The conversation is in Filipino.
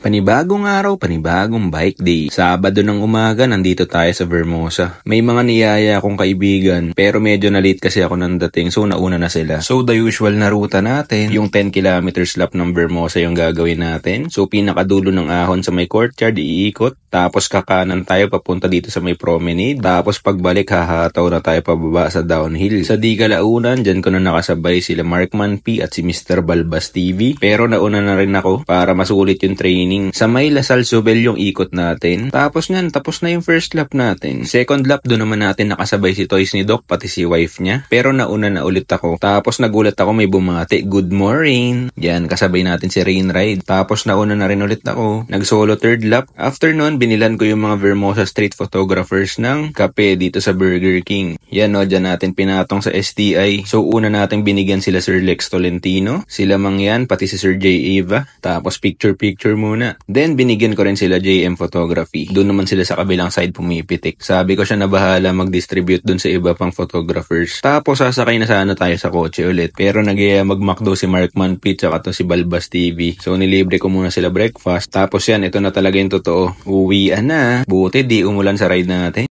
Panibagong araw, panibagong bike day. Sabado ng umaga, nandito tayo sa Vermosa. May mga niyaya akong kaibigan, pero medyo na-late kasi ako nang dating, so nauna na sila. So the usual na ruta natin, yung 10 kilometers lap ng Vermosa yung gagawin natin. So pinakadulo ng ahon sa may courtyard, iikot. Tapos kakanan tayo papunta dito sa may promenade. Tapos pagbalik, hahataw na tayo pababa sa downhill. Sa di kalaunan, dyan ko na nakasabay sila Markman P at si Mr. Balbas TV. Pero nauna na rin ako para masulit yung training. Sa may Lasal Subel yung ikot natin. Tapos nyan, tapos na yung first lap natin. Second lap, doon naman natin nakasabay si Toys ni Doc, pati si wife niya. Pero nauna na ulit ako. Tapos nagulat ako, may bumati. Good morning! Yan, kasabay natin si Rain Ride. Tapos nauna na rin ulit ako. Nag-solo third lap. After nun, binilan ko yung mga Vermosa street photographers ng kape dito sa Burger King. Yan o, dyan natin pinatong sa STI. So una natin binigyan sila Sir Lex Tolentino. Sila mang yan, pati si Sir J. Eva. Tapos picture muna. Then binigyan ko rin sila JM Photography. Doon naman sila sa kabilang side pumipitik. Sabi ko siya na bahala mag-distribute doon sa iba pang photographers. Tapos sasakay na sana tayo sa kotse ulit. Pero mag-McDo si Markman P at si Balbas TV. So nilibre ko muna sila breakfast. Tapos yan, ito na talaga yung totoo. Uwian na. Buti di umulan sa ride natin.